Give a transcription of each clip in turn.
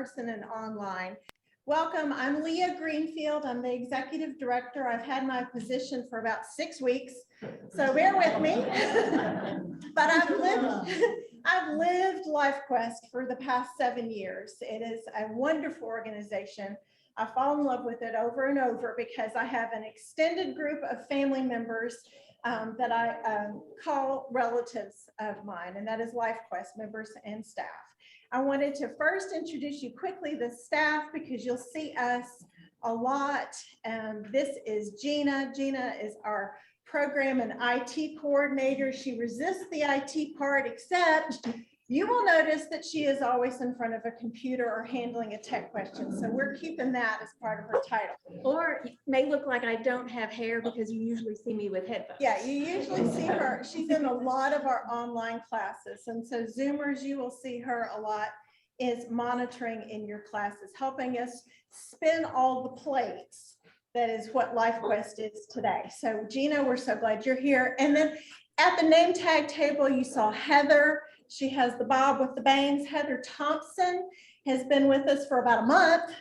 person and online. Welcome, I'm Leah Greenfield. I'm the executive director. I've had my position for about 6 weeks, so bear with me. But I've lived LifeQuest for the past 7 years. It is a wonderful organization. I fall in love with it over and over because I have an extended group of family members that I call relatives of mine, and that is LifeQuest members and staff. I wanted to first introduce you quickly the staff because you'll see us a lot. This is Gina. Gina is our program and IT coordinator. She resists the IT part, except you will notice that she is always in front of a computer or handling a tech question. So we're keeping that as part of her title. Or it may look like I don't have hair because you usually see me with headphones. Yeah, you usually see her. She's in a lot of our online classes. And so Zoomers, you will see her a lot, is monitoring in your classes, helping us spin all the plates. That is what LifeQuest is today. So Gina, we're so glad you're here. And then at the name tag table, you saw Heather. She has the bob with the bangs. Heather Thompson has been with us for about a month,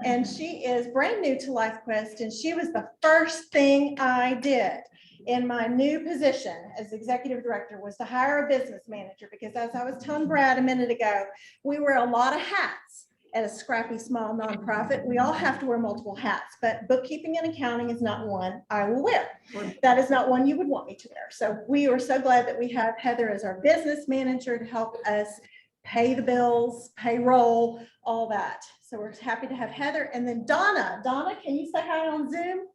and she is brand new to LifeQuest, and she was the first thing I did in my new position as executive director was to hire a business manager, because as I was telling Brad a minute ago, we wear a lot of hats at a scrappy small nonprofit. We all have to wear multiple hats, but bookkeeping and accounting is not one I will wear. That is not one you would want me to wear. So we are so glad that we have Heather as our business manager to help us pay the bills, payroll, all that. So we're happy to have Heather. And then Donna. Donna, can you say hi on Zoom?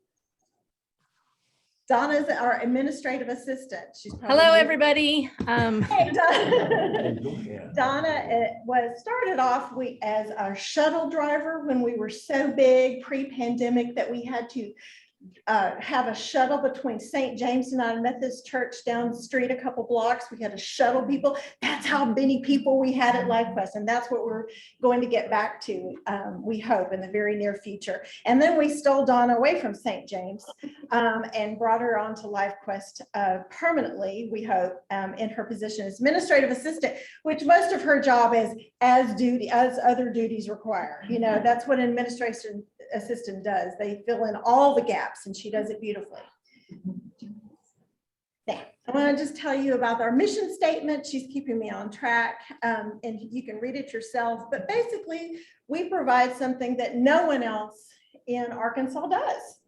Donna is our administrative assistant. She's hello, everybody. Hey, Donna started off as our shuttle driver when we were so big pre-pandemic that we had to have a shuttle between St. James and our Methodist Church down the street a couple blocks. We had to shuttle people. That's how many people we had at LifeQuest, and that's what we're going to get back to, we hope, in the very near future. And then we stole Donna away from St. James and brought her onto LifeQuest permanently, we hope, in her position as administrative assistant, which most of her job is as other duties require. You know, that's what an administration assistant does. They fill in all the gaps, and she does it beautifully. Now, I want to just tell you about our mission statement. She's keeping me on track, and you can read it yourself. But basically, we provide something that no one else in Arkansas does.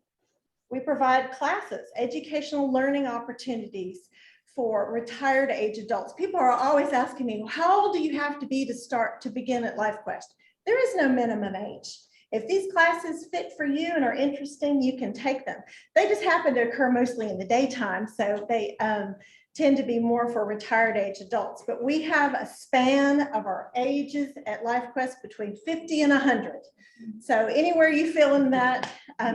We provide classes, educational learning opportunities for retired age adults. People are always asking me, well, how old do you have to be to begin at LifeQuest? There is no minimum age. If these classes fit for you and are interesting, you can take them. They just happen to occur mostly in the daytime, so they tend to be more for retired age adults. But we have a span of our ages at LifeQuest between 50 and 100. So anywhere you feel in that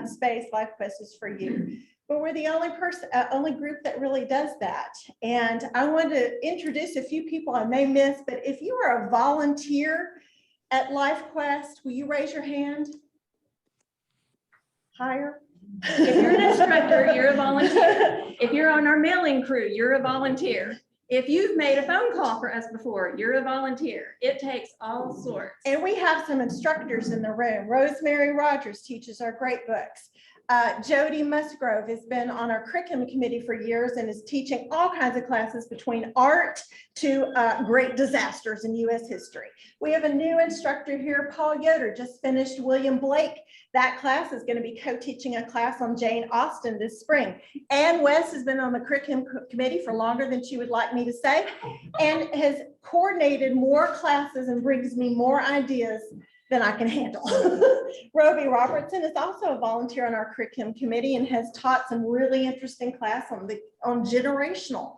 space, LifeQuest is for you. But we're the only group that really does that. And I want to introduce a few people I may miss, but if you are a volunteer at LifeQuest, will you raise your hand? Higher. If you're an instructor, you're a volunteer. If you're on our mailing crew, you're a volunteer. If you've made a phone call for us before, you're a volunteer. It takes all sorts. And we have some instructors in the room. Rosemary Rogers teaches our great books. Jody Musgrove has been on our curriculum committee for years and is teaching all kinds of classes between art to great disasters in U.S. history. We have a new instructor here, Paul Yoder, just finished William Blake. That class is going to be co-teaching a class on Jane Austen this spring. Ann West has been on the curriculum committee for longer than she would like me to say, and has coordinated more classes and brings me more ideas than I can handle. Roby Robertson is also a volunteer on our curriculum committee and has taught some really interesting class on generational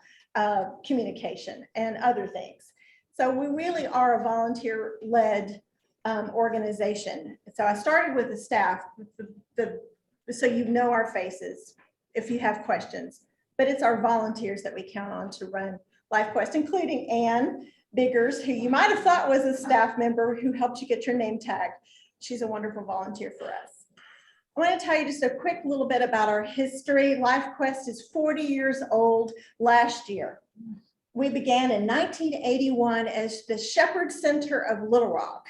communication and other things. So we really are a volunteer-led organization. So I started with the staff, so you know our faces if you have questions, but it's our volunteers that we count on to run LifeQuest, including Ann Biggers, who you might have thought was a staff member who helped you get your name tagged. She's a wonderful volunteer for us. I want to tell you just a quick little bit about our history. LifeQuest is 40 years old last year. We began in 1981 as the Shepherd Center of Little Rock.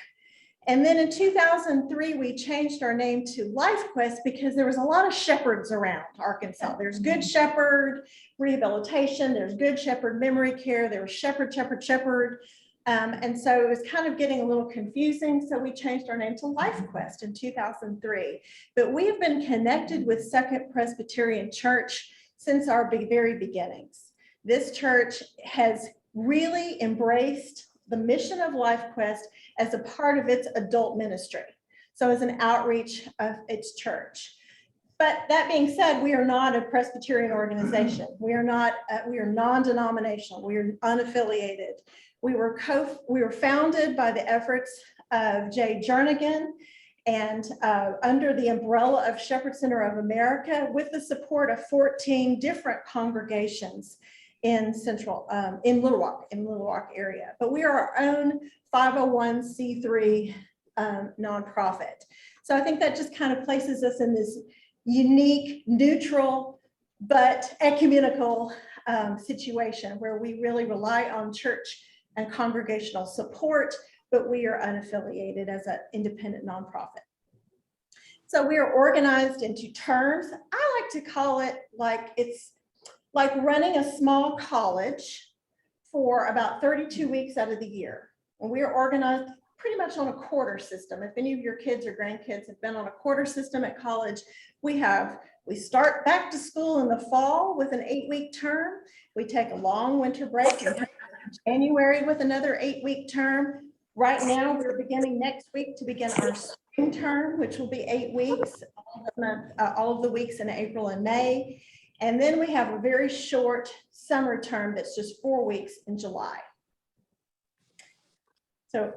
And then in 2003, we changed our name to LifeQuest because there was a lot of shepherds around Arkansas. There's Good Shepherd Rehabilitation, there's Good Shepherd Memory Care, there was Shepherd. And so it was kind of getting a little confusing. So we changed our name to LifeQuest in 2003. But we have been connected with Second Presbyterian Church since our very beginnings. This church has really embraced the mission of LifeQuest as a part of its adult ministry. So as an outreach of its church. But that being said, we are not a Presbyterian organization. We are non-denominational. We are unaffiliated. We were founded by the efforts of Jay Jernigan and under the umbrella of Shepherd Center of America with the support of 14 different congregations in Little Rock area. But we are our own 501c3 nonprofit. So I think that just kind of places us in this unique, neutral, but ecumenical situation where we really rely on church and congregational support, but we are unaffiliated as an independent nonprofit. So we are organized into terms. I like to call it it's like running a small college for about 32 weeks out of the year. And we are organized pretty much on a quarter system. If any of your kids or grandkids have been on a quarter system at college, we start back to school in the fall with an 8-week term. We take a long winter break in January with another 8-week term. Right now, we're beginning next week to begin our spring term, which will be 8 weeks, all of the weeks in April and May. And then we have a very short summer term that's just 4 weeks in July. So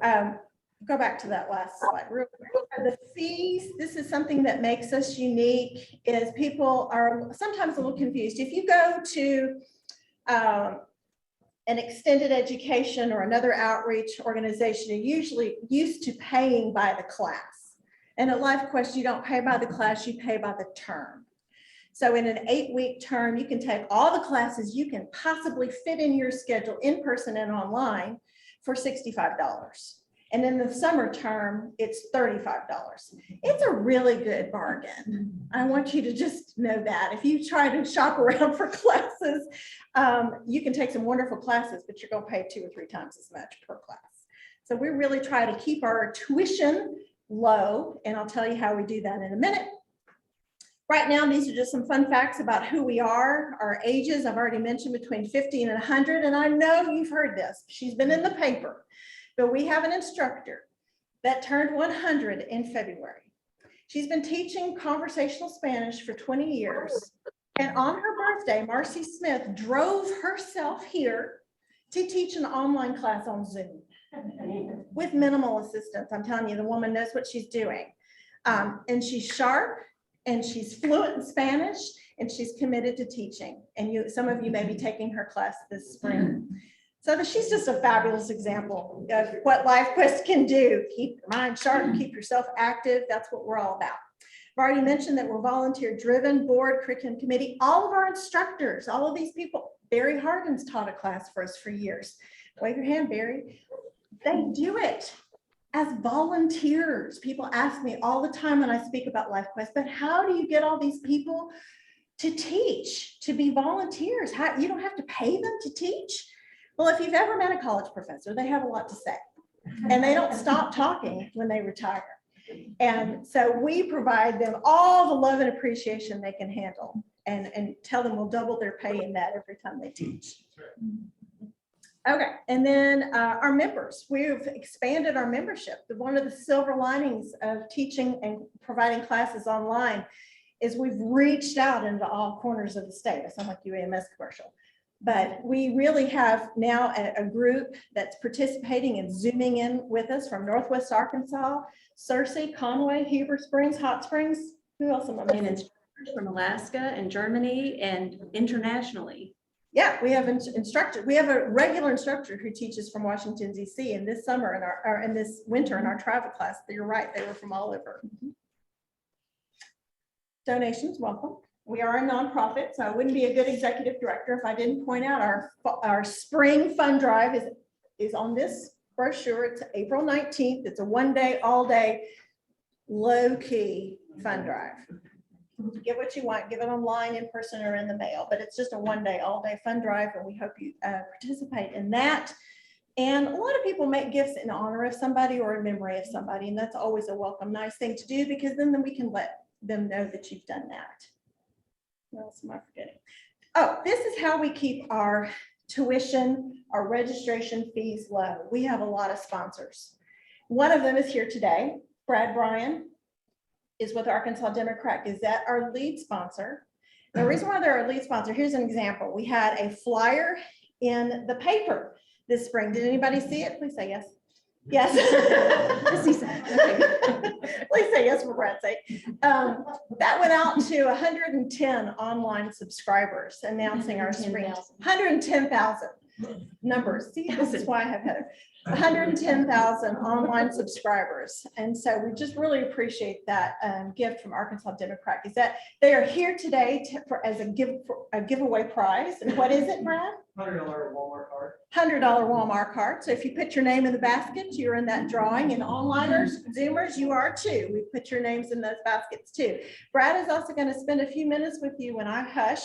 go back to that last slide. Real quick. The fees, this is something that makes us unique, is people are sometimes a little confused. If you go to an extended education or another outreach organization, you're usually used to paying by the class. And at LifeQuest, you don't pay by the class, you pay by the term. So in an 8-week term, you can take all the classes you can possibly fit in your schedule in person and online for $65. And in the summer term, it's $35. It's a really good bargain. I want you to just know that. If you try to shop around for classes, you can take some wonderful classes, but you're going to pay 2 or 3 times as much per class. So we really try to keep our tuition low, and I'll tell you how we do that in a minute. Right now, these are just some fun facts about who we are. Our ages, I've already mentioned between 50 and 100, and I know you've heard this. She's been in the paper, but we have an instructor that turned 100 in February. She's been teaching conversational Spanish for 20 years. And on her birthday, Marcy Smith drove herself here to teach an online class on Zoom with minimal assistance. I'm telling you, the woman knows what she's doing. And she's sharp. And she's fluent in Spanish, and she's committed to teaching. And some of you may be taking her class this spring. So she's just a fabulous example of what LifeQuest can do. Keep your mind sharp, keep yourself active. That's what we're all about. I've already mentioned that we're volunteer driven, board, curriculum committee. All of our instructors, all of these people, Barry Harden's taught a class for us for years. Wave your hand, Barry. They do it as volunteers. People ask me all the time when I speak about LifeQuest, but how do you get all these people to teach, to be volunteers? You don't have to pay them to teach? Well, if you've ever met a college professor, they have a lot to say, and they don't stop talking when they retire. And so we provide them all the love and appreciation they can handle, and tell them we'll double their pay in that every time they teach. Okay, and then our members, we've expanded our membership. One of the silver linings of teaching and providing classes online is we've reached out into all corners of the state. I sound like UAMS commercial, but we really have now a group that's participating and Zooming in with us from Northwest Arkansas, Searcy, Conway, Heber Springs, Hot Springs. Who else am I missing? And from Alaska and Germany and internationally. Yeah, we have instructors. We have a regular instructor who teaches from Washington, D.C. And this summer in this winter in our travel class. You're right, they were from all over. Donations, welcome. We are a nonprofit, so I wouldn't be a good executive director if I didn't point out our spring fund drive is on this brochure. It's April 19th. It's a one-day, all-day, low-key fund drive. Get what you want, give it online, in person, or in the mail, but it's just a one-day, all-day fund drive, and we hope you participate in that. And a lot of people make gifts in honor of somebody or in memory of somebody, and that's always a welcome, nice thing to do, because then we can let them know that you've done that. What else am I forgetting? Oh, this is how we keep our tuition, our registration fees low. We have a lot of sponsors. One of them is here today. Brad Bryan is with Arkansas Democrat Gazette, our lead sponsor. The reason why they're our lead sponsor, here's an example. We had a flyer in the paper this spring. Did anybody see it? Please say yes. Yes. Please say yes for Brad's sake. That went out to 110 online subscribers announcing our spring. 110,000 numbers. See, this is why I have Heather. 110,000 online subscribers. And so we just really appreciate that gift from Arkansas Democrat Gazette. They are here today as a giveaway prize. And what is it, Brad? $100 Walmart card. $100 Walmart card. So if you put your name in the basket, you're in that drawing. And onliners, Zoomers, you are too. We put your names in those baskets too. Brad is also going to spend a few minutes with you when I hush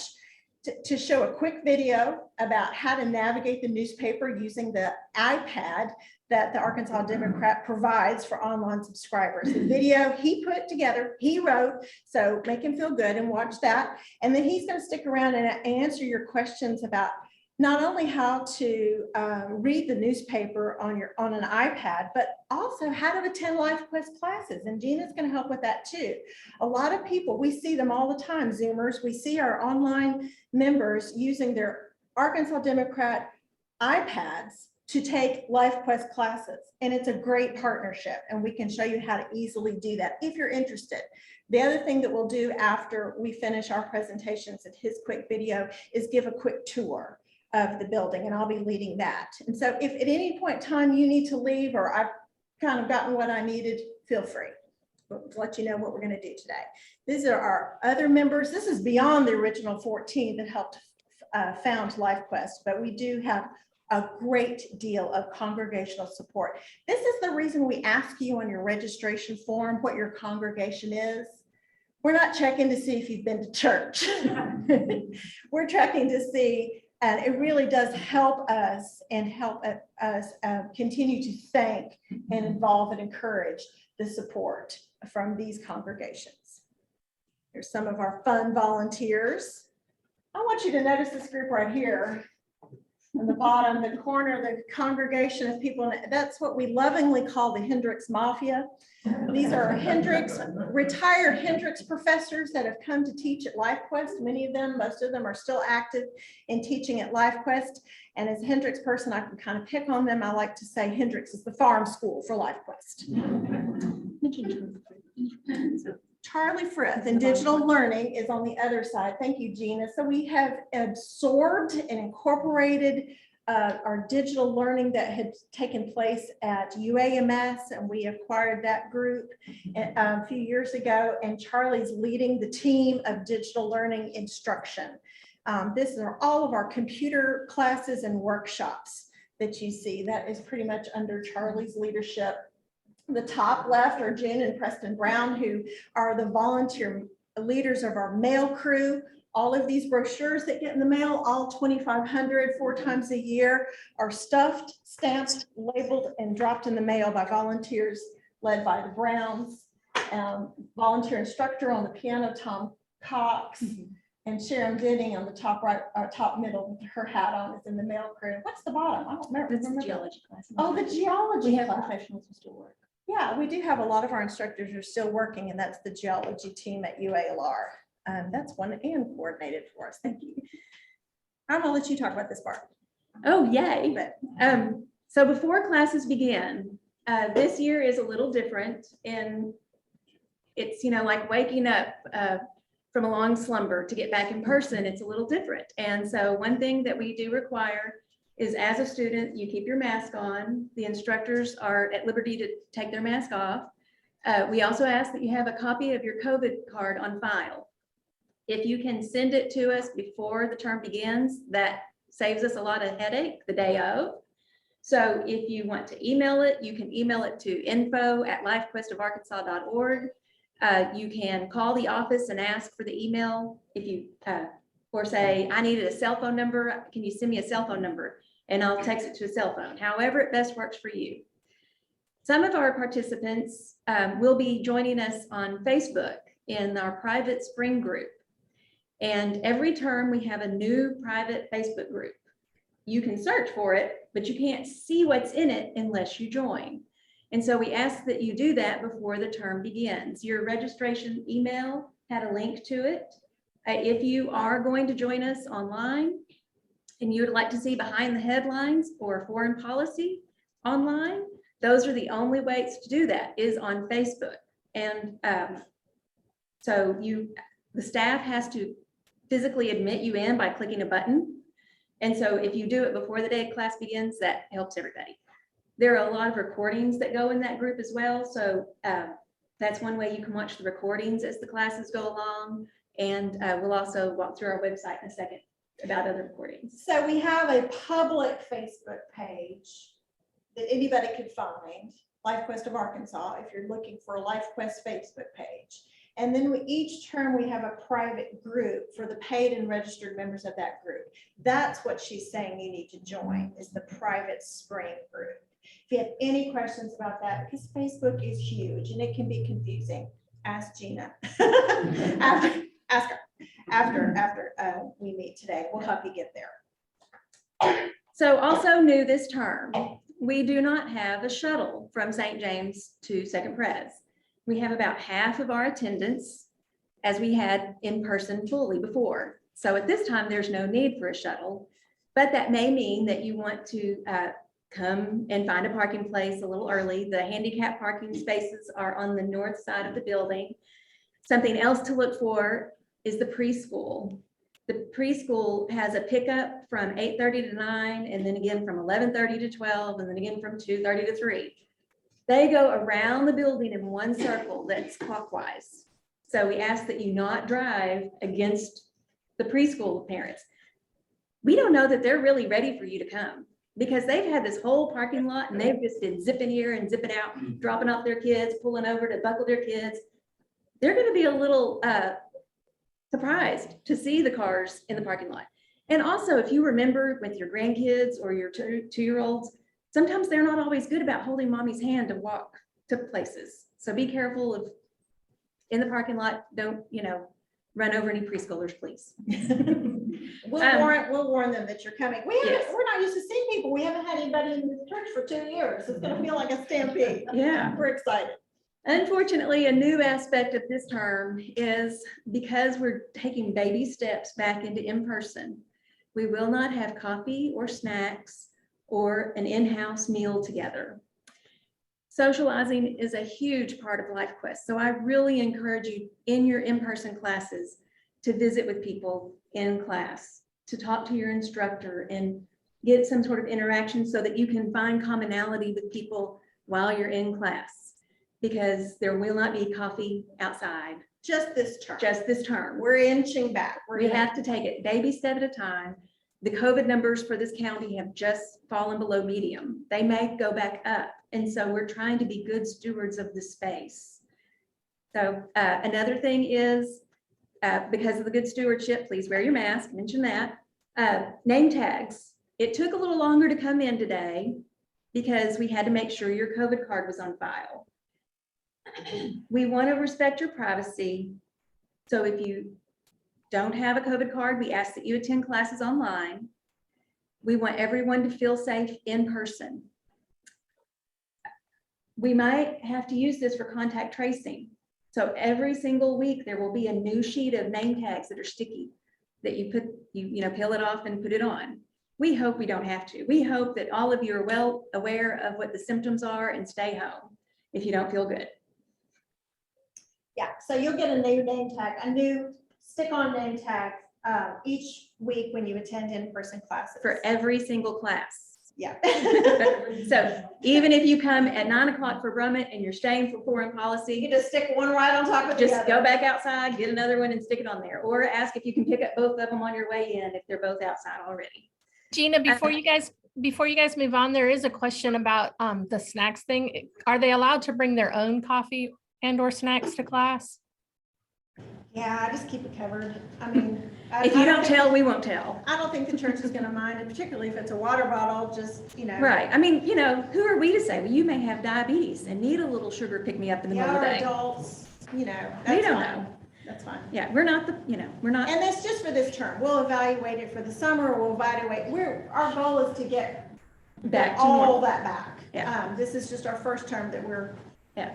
to show a quick video about how to navigate the newspaper using the iPad that the Arkansas Democrat provides for online subscribers. The video he put together, he wrote, so make him feel good and watch that. And then he's going to stick around and answer your questions about not only how to read the newspaper on an iPad, but also how to attend LifeQuest classes. And Gina's going to help with that too. A lot of people, we see them all the time, Zoomers. We see our online members using their Arkansas Democrat iPads to take LifeQuest classes. And it's a great partnership. And we can show you how to easily do that if you're interested. The other thing that we'll do after we finish our presentations and his quick video is give a quick tour of the building, and I'll be leading that. And so if at any point in time you need to leave or I've kind of gotten what I needed, feel free. We'll let you know what we're going to do today. These are our other members. This is beyond the original 14 that helped found LifeQuest, but we do have a great deal of congregational support. This is the reason we ask you on your registration form what your congregation is. We're not checking to see if you've been to church. We're checking to see. And it really does help us and help us continue to thank and involve and encourage the support from these congregations. Here's some of our fun volunteers. I want you to notice this group right here in the bottom, the corner, the congregation of people. That's what we lovingly call the Hendricks Mafia. These are retired Hendricks professors that have come to teach at LifeQuest. Many of them, most of them are still active in teaching at LifeQuest. And as a Hendricks person, I can kind of pick on them. I like to say Hendricks is the farm school for LifeQuest. Charlie Frith and digital learning is on the other side. Thank you, Gina. So we have absorbed and incorporated our digital learning that had taken place at UAMS, and we acquired that group a few years ago, and Charlie's leading the team of digital learning instruction. This are all of our computer classes and workshops that you see. That is pretty much under Charlie's leadership. The top left are Jen and Preston Brown, who are the volunteer leaders of our mail crew. All of these brochures that get in the mail, all 2,500, 4 times a year, are stuffed, stamped, labeled, and dropped in the mail by volunteers led by the Browns. Volunteer instructor on the piano, Tom Cox, and Sharon Denning on the top right, top middle with her hat on is in the mail crew. What's the bottom? I don't remember. That's the geology class. Oh, the geology We have class. professionals who still work. Yeah, we do have a lot of our instructors who are still working, and that's the geology team at UALR. That's one and coordinated for us. Thank you. I'm gonna let you talk about this part. Oh, yay. But So before classes begin, this year is a little different, and it's, like waking up from a long slumber to get back in person. It's a little different. And so one thing that we do require is, as a student, you keep your mask on. The instructors are at liberty to take their mask off. We also ask that you have a copy of your COVID card on file. If you can send it to us before the term begins, that saves us a lot of headache the day of. So if you want to email it, you can email it to info@lifequestofarkansas.org. You can call the office and ask for the email. If you, or say, I needed a cell phone number, can you send me a cell phone number? And I'll text it to a cell phone, however it best works for you. Some of our participants will be joining us on Facebook in our private spring group. And every term we have a new private Facebook group. You can search for it, but you can't see what's in it unless you join. And so we ask that you do that before the term begins. Your registration email had a link to it. If you are going to join us online and you would like to see behind the headlines or foreign policy online, those are the only ways to do that is on Facebook. And so the staff has to physically admit you in by clicking a button. And so if you do it before the day of class begins, that helps everybody. There are a lot of recordings that go in that group as well. So that's one way you can watch the recordings as the classes go along. And we'll also walk through our website in a second about other recordings. So we have a public Facebook page that anybody could find, LifeQuest of Arkansas, if you're looking for a LifeQuest Facebook page. And then each term we have a private group for the paid and registered members of that group. That's what she's saying you need to join, is the private spring group. If you have any questions about that, because Facebook is huge and it can be confusing, ask Gina. Ask her after we meet today. We'll help you get there. So also new this term, we do not have a shuttle from St. James to Second Pres. We have about half of our attendance as we had in person fully before. So at this time, there's no need for a shuttle, but that may mean that you want to come and find a parking place a little early. The handicap parking spaces are on the north side of the building. Something else to look for is the preschool. The preschool has a pickup from 8:30 to 9, and then again from 11:30 to 12, and then again from 2:30 to 3. They go around the building in one circle that's clockwise. So we ask that you not drive against the preschool parents. We don't know that they're really ready for you to come because they've had this whole parking lot and they've just been zipping here and zipping out, dropping off their kids, pulling over to buckle their kids. They're going to be a little surprised to see the cars in the parking lot. And also, if you remember with your grandkids or your two-year-olds, sometimes they're not always good about holding mommy's hand to walk to places. So be careful of in the parking lot, don't, run over any preschoolers, please. We'll warn them that you're coming. Yes. We're not used to seeing people. We haven't had anybody in the church for 2 years. It's gonna feel like a stampede. Yeah. We're excited. Unfortunately, a new aspect of this term is because we're taking baby steps back into in-person, we will not have coffee or snacks or an in-house meal together. Socializing is a huge part of LifeQuest. So I really encourage you in your in-person classes to visit with people in class, to talk to your instructor and get some sort of interaction so that you can find commonality with people while you're in class, because there will not be coffee outside. Just this term. Just this term. We're inching back. We have to take it baby step at a time. The COVID numbers for this county have just fallen below medium. They may go back up. And so we're trying to be good stewards of the space. So another thing is, because of the good stewardship, please wear your mask, mention that. Name tags. It took a little longer to come in today because we had to make sure your COVID card was on file. We want to respect your privacy. So if you don't have a COVID card, we ask that you attend classes online. We want everyone to feel safe in person. We might have to use this for contact tracing. So every single week, there will be a new sheet of name tags that are sticky that you peel it off and put it on. We hope we don't have to. We hope that all of you are well aware of what the symptoms are and stay home if you don't feel good. Yeah, so you'll get a new name tag, a new stick-on name tag each week when you attend in-person classes. For every single class. Yeah. So even if you come at 9 o'clock for Brummett and you're staying for foreign policy, You just stick one right on top of the just other. go back outside, get another one and stick it on there, or ask if you can pick up both of them on your way in if they're both outside already. Gina, before you guys before you guys move on, there is a question about the snacks thing. Are they allowed to bring their own coffee and or snacks to class? Yeah, I just keep it covered. I mean. If you don't tell, we won't tell. I don't think the church is gonna mind, and particularly if it's a water bottle, just, you know. Right. I mean, who are we to say, well, you may have diabetes and need a little sugar pick-me-up in the middle of the Y'all are day. adults, you know, We that's don't fine. know. That's fine. Yeah, we're not we're not. And that's just for this term. We'll evaluate it for the summer. We'll evaluate, our goal is to get Back to all normal. that back. Yeah. This is just our first term that we're. Yeah.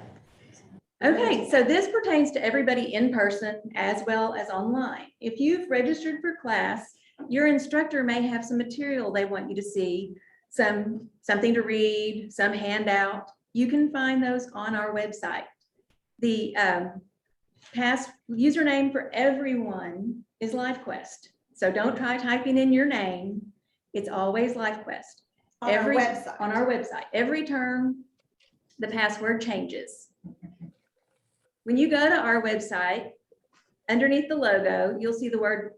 Okay, so this pertains to everybody in person as well as online. If you've registered for class, your instructor may have some material they want you to see, something to read, some handout. You can find those on our website. The past username for everyone is LifeQuest. So don't try typing in your name. It's always LifeQuest. On our website. On our website. Every term, the password changes. When you go to our website, underneath the logo, you'll see the word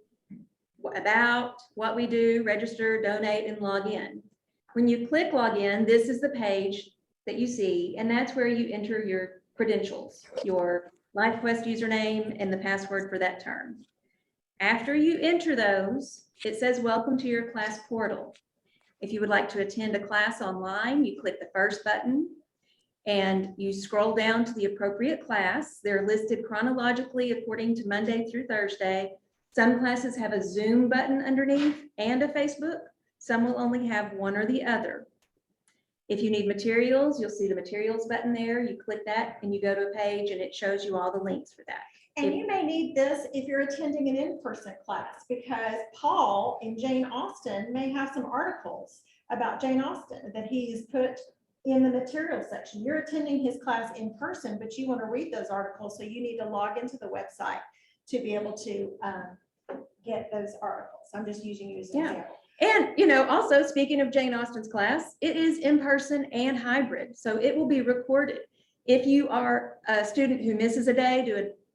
about, what we do, register, donate, and log in. When you click log in, this is the page that you see, and that's where you enter your credentials, your LifeQuest username and the password for that term. After you enter those, it says welcome to your class portal. If you would like to attend a class online, you click the first button and you scroll down to the appropriate class. They're listed chronologically according to Monday through Thursday. Some classes have a Zoom button underneath and a Facebook. Some will only have one or the other. If you need materials, you'll see the materials button there. You click that and you go to a page and it shows you all the links for that. And you may need this if you're attending an in-person class, because Paul and Jane Austen may have some articles about Jane Austen that he's put in the material section. You're attending his class in person, but you want to read those articles, so you need to log into the website to be able to get those articles. I'm just using you as an example. And, also speaking of Jane Austen's class, it is in person and hybrid, so it will be recorded. If you are a student who misses a day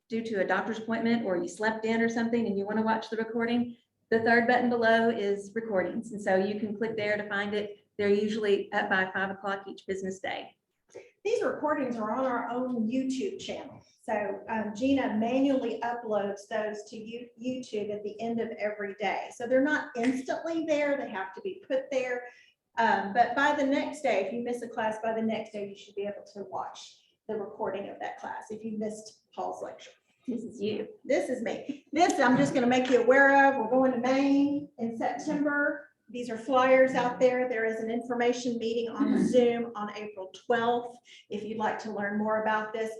due to a doctor's appointment, or you slept in or something and you want to watch the recording, the third button below is recordings. And so you can click there to find it. They're usually up by 5 o'clock each business day. These recordings are on our own YouTube channel. So Gina manually uploads those to YouTube at the end of every day. So they're not instantly there. They have to be put there. But by the next day, if you miss a class, by the next day, you should be able to watch the recording of that class if you missed Paul's lecture. This is you. This is me. This I'm just going to make you aware of. We're going to Maine in September. These are flyers out there. There is an information meeting on Zoom on April 12th. If you'd like to learn more about this.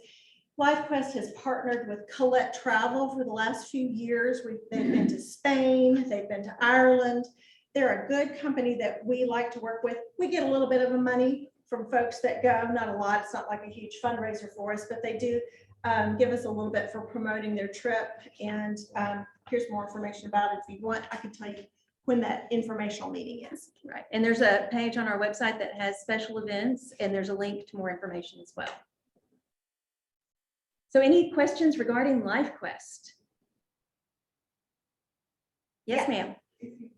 LifeQuest has partnered with Colette Travel for the last few years. They've been to Spain, they've been to Ireland. They're a good company that we like to work with. We get a little bit of money from folks that go, not a lot. It's not like a huge fundraiser for us, but they do give us a little bit for promoting their trip. And here's more information about it. If you want, I can tell you when that informational meeting is. Right. And there's a page on our website that has special events, and there's a link to more information as well. So any questions regarding LifeQuest? Yes, ma'am. If you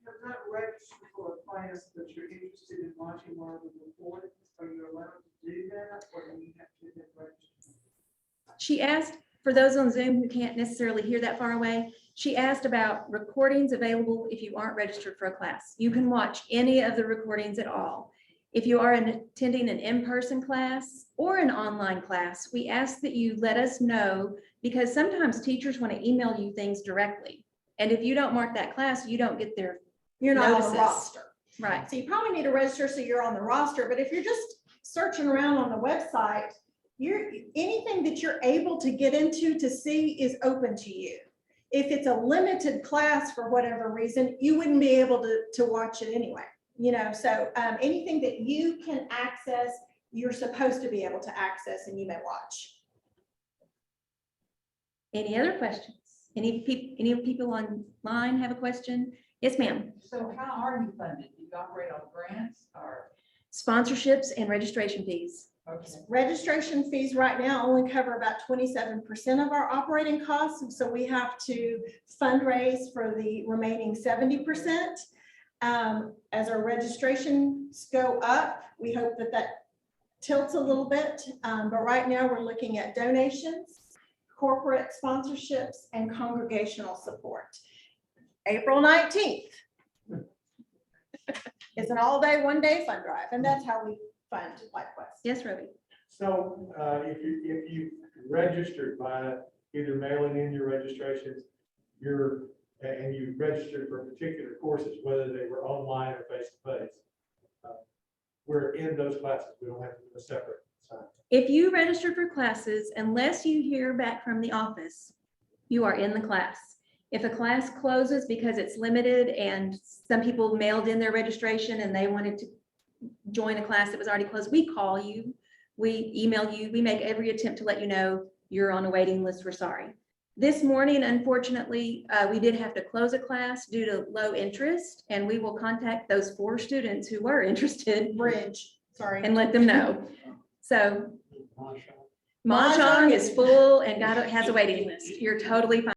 have not registered for a class, but you're interested in watching one of the recordings, are you allowed to do that, or do you have to get registered? She asked, for those on Zoom who can't necessarily hear that far away, she asked about recordings available if you aren't registered for a class. You can watch any of the recordings at all. If you are attending an in-person class or an online class, we ask that you let us know, because sometimes teachers want to email you things directly. And if you don't mark that class, you don't get their You're not notices. on the roster. Right. So you probably need to register so you're on the roster, but if you're just searching around on the website, anything that you're able to get into to see is open to you. If it's a limited class for whatever reason, you wouldn't be able to watch it anyway. So anything that you can access, you're supposed to be able to access, and you may watch. Any other questions? Any people online have a question? Yes, ma'am. So how are you funded? Do you operate on grants or? Sponsorships and registration fees. Okay. Registration fees right now only cover about 27% of our operating costs. And so we have to fundraise for the remaining 70%. As our registrations go up, we hope that that tilts a little bit. But right now, we're looking at donations, corporate sponsorships, and congregational support. April 19th is an all-day, one-day fund drive, and that's how we fund LifeQuest. Yes, Roby. So if you registered by either mailing in your registrations, and you registered for particular courses, whether they were online or face-to-face, we're in those classes. We don't have to do a separate sign. If you register for classes, unless you hear back from the office, you are in the class. If a class closes because it's limited and some people mailed in their registration and they wanted to join a class that was already closed, we call you, we email you, we make every attempt to let you know you're on a waiting list, we're sorry. This morning, unfortunately, we did have to close a class due to low interest, and we will contact those 4 students who were interested Bridge, sorry. and let them know. So Mahjong. Mahjong is full and has a waiting list. You're totally fine.